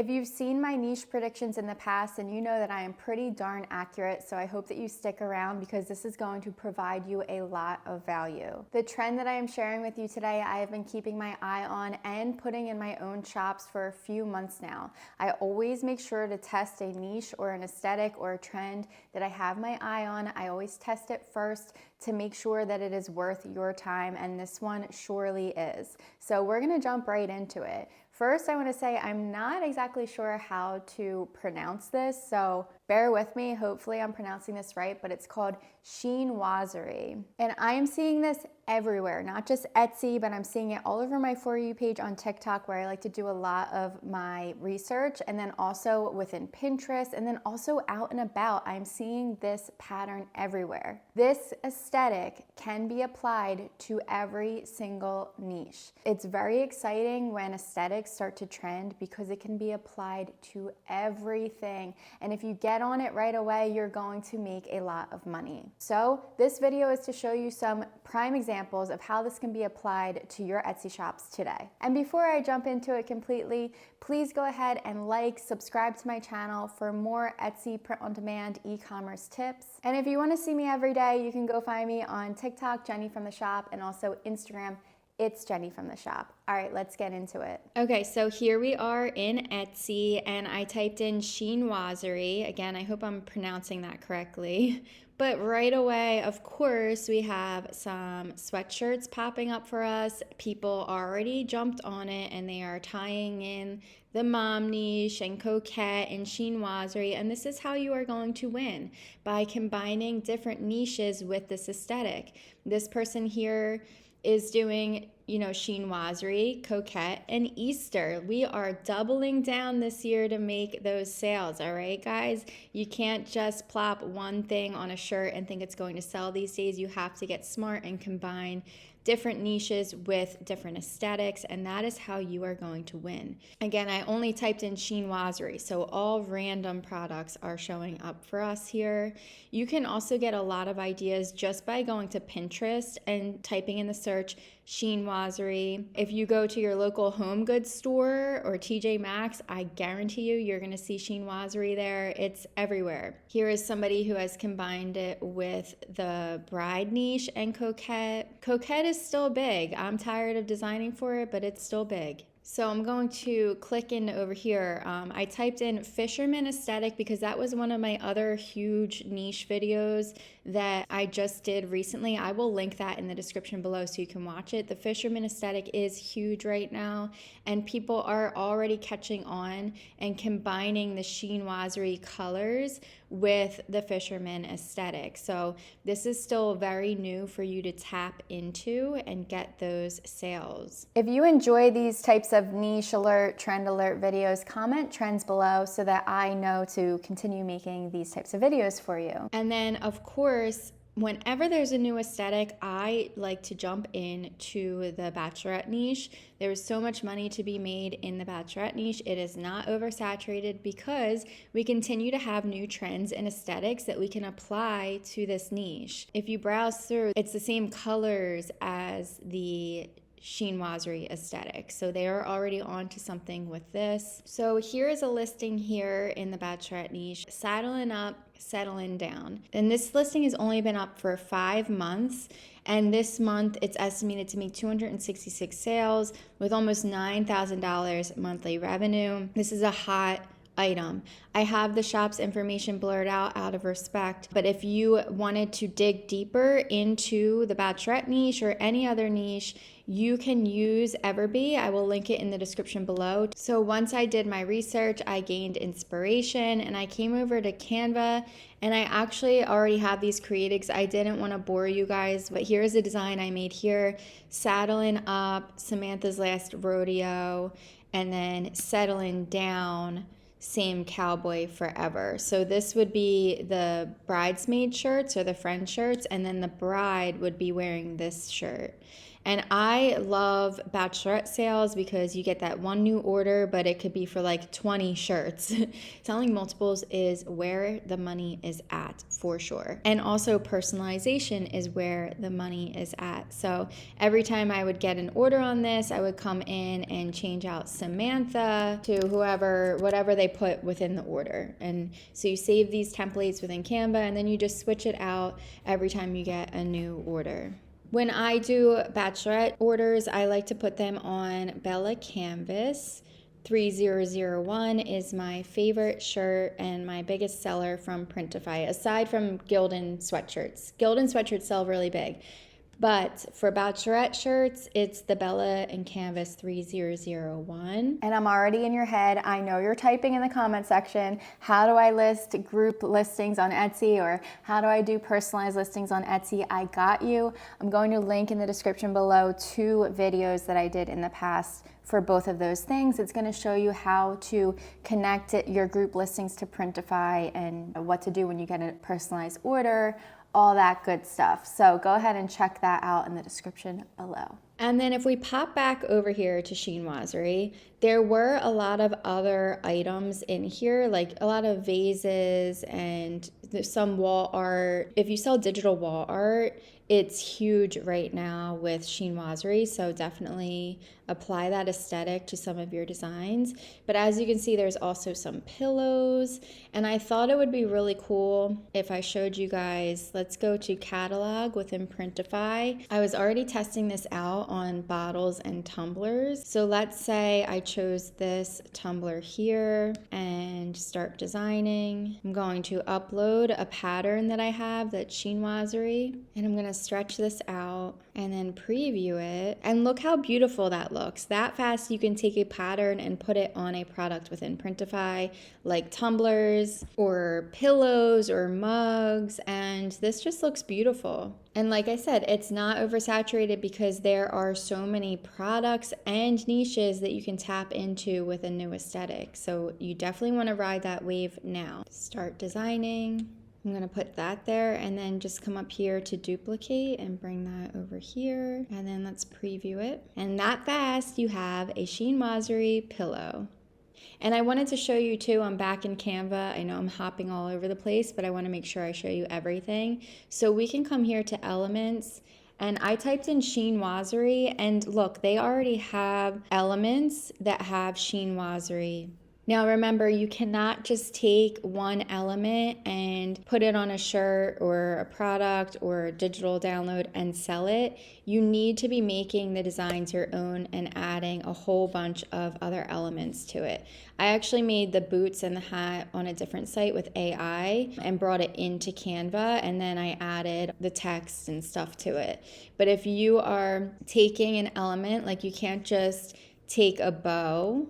If you've seen my niche predictions in the past, then you know that I am pretty darn accurate, so I hope that you stick around because this is going to provide you a lot of value. The trend that I am sharing with you today, I have been keeping my eye on and putting in my own shops for a few months now. I always make sure to test a niche or an aesthetic or a trend that I have my eye on. I always test it first to make sure that it is worth your time, and this one surely is. So we're gonna jump right into it. First, I want to say I'm not exactly sure how to pronounce this, so bear with me. Hopefully I'm pronouncing this right, but it's called chinoiserie. And I am seeing this everywhere, not just Etsy, but I'm seeing it all over my For You page on TikTok, where I like to do a lot of my research, and then also within Pinterest, and then also out and about. I'm seeing this pattern everywhere. This aesthetic can be applied to every single niche. It's very exciting when aesthetics start to trend because it can be applied to everything. And if you get on it right away, you're going to make a lot of money. So this video is to show you some prime examples of how this can be applied to your Etsy shops today. And before I jump into it completely, please go ahead and subscribe to my channel for more Etsy print-on-demand e-commerce tips. And if you want to see me every day, you can go find me on TikTok, Jenny from the Shop, and also Instagram, it's Jenny from the Shop. All right, let's get into it. Okay, so here we are in Etsy, and I typed in chinoiserie. Again, I hope I'm pronouncing that correctly. But right away, of course, we have some sweatshirts popping up for us. People already jumped on it, and they are tying in the mom niche and coquette and chinoiserie. And this is how you are going to win, by combining different niches with this aesthetic. This person here is doing, chinoiserie, coquette, and Easter. We are doubling down this year to make those sales, all right, guys? You can't just plop one thing on a shirt and think it's going to sell these days. You have to get smart and combine different niches with different aesthetics, and that is how you are going to win. Again, I only typed in chinoiserie, so all random products are showing up for us here. You can also get a lot of ideas just by going to Pinterest and typing in the search chinoiserie. If you go to your local home goods store or TJ Maxx, I guarantee you're going to see chinoiserie there. It's everywhere. Here is somebody who has combined it with the bride niche and coquette. Coquette is still big. I'm tired of designing for it, but it's still big. So I'm going to click in over here. I typed in fisherman aesthetic because that was one of my other huge niche videos that I just did recently. I will link that in the description below so you can watch it. The fisherman aesthetic is huge right now, and people are already catching on and combining the chinoiserie colors with the fisherman aesthetic. So this is still very new for you to tap into and get those sales. If you enjoy these types of niche alert, trend alert videos, comment trends below so that I know to continue making these types of videos for you. And then of course, whenever there's a new aesthetic, I like to jump into the bachelorette niche. There's so much money to be made in the bachelorette niche. It is not oversaturated because we continue to have new trends and aesthetics that we can apply to this niche. If you browse through, it's the same colors as the chinoiserie aesthetic. So they are already on to something with this. So here is a listing here in the bachelorette niche, saddling up, settling down. And this listing has only been up for 5 months. And this month it's estimated to make 266 sales with almost $9,000 monthly revenue. This is a hot item. I have the shop's information blurred out of respect, but if you wanted to dig deeper into the bachelorette niche or any other niche, you can use EVERBEE. I will link it in the description below. So once I did my research, I gained inspiration and I came over to Canva, and I actually already have these creatives. I didn't want to bore you guys, but here's a design I made here: saddling up, Samantha's last rodeo, and then settling down, same cowboy forever. So this would be the bridesmaid shirts or the friend shirts, and then the bride would be wearing this shirt. And I love bachelorette sales because you get that one new order, but it could be for like 20 shirts. Selling multiples is where the money is at for sure. And also personalization is where the money is at. So every time I would get an order on this, I would come in and change out Samantha to whoever, whatever they put within the order. And so you save these templates within Canva, and then you just switch it out every time you get a new order. When I do bachelorette orders, I like to put them on Bella Canvas. 3001 is my favorite shirt and my biggest seller from Printify, aside from Gildan sweatshirts. Gildan sweatshirts sell really big. But for bachelorette shirts, it's the Bella and Canvas 3001. And I'm already in your head. I know you're typing in the comment section, how do I list group listings on Etsy, or how do I do personalized listings on Etsy? I got you. I'm going to link in the description below 2 videos that I did in the past for both of those things. It's going to show you how to connect your group listings to Printify and what to do when you get a personalized order, all that good stuff. So go ahead and check that out in the description below. And then if we pop back over here to chinoiserie, there were a lot of other items in here, like a lot of vases and some wall art. If you sell digital wall art, it's huge right now with chinoiserie, so definitely apply that aesthetic to some of your designs. But as you can see, there's also some pillows, and I thought it would be really cool if I showed you guys. Let's go to catalog within Printify. I was already testing this out on bottles and tumblers. So let's say I chose this tumbler here and start designing. I'm going to upload a pattern that I have that's chinoiserie, and I'm going to stretch this out and then preview it. And look how beautiful that looks. That fast you can take a pattern and put it on a product within Printify, like tumblers or pillows or mugs, and this just looks beautiful. And like I said, it's not oversaturated because there are so many products and niches that you can tap into with a new aesthetic. So you definitely want to ride that wave now. Start designing. I'm going to put that there and then just come up here to duplicate and bring that over here. And then let's preview it. And that fast you have a chinoiserie pillow. And I wanted to show you too, I'm back in Canva. I know I'm hopping all over the place, but I want to make sure I show you everything. So we can come here to elements, and I typed in chinoiserie, and look, they already have elements that have chinoiserie. Now remember, you cannot just take one element and put it on a shirt or a product or a digital download and sell it. You need to be making the designs your own and adding a whole bunch of other elements to it. I actually made the boots and the hat on a different site with AI and brought it into Canva, and then I added the text and stuff to it. But if you are taking an element, like you can't just take a bow.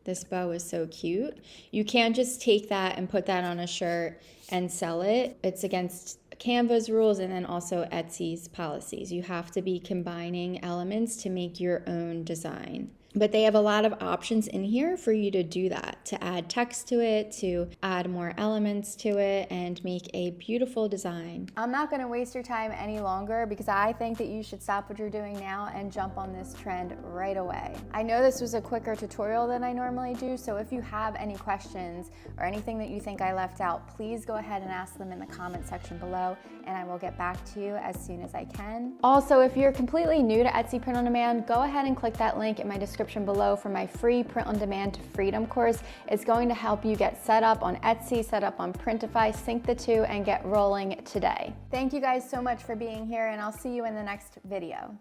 This bow is so cute. You can't just take that and put that on a shirt and sell it. It's against Canva's rules and then also Etsy's policies. You have to be combining elements to make your own design. But they have a lot of options in here for you to do that, to add text to it, to add more elements to it, and make a beautiful design. I'm not going to waste your time any longer because I think that you should stop what you're doing now and jump on this trend right away. I know this was a quicker tutorial than I normally do, so if you have any questions or anything that you think I left out, please go ahead and ask them in the comment section below, and I will get back to you as soon as I can. Also, if you're completely new to Etsy Print on Demand, go ahead and click that link in my description below for my free Print on Demand to Freedom course. It's going to help you get set up on Etsy, set up on Printify, sync the two, and get rolling today. Thank you guys so much for being here, and I'll see you in the next video.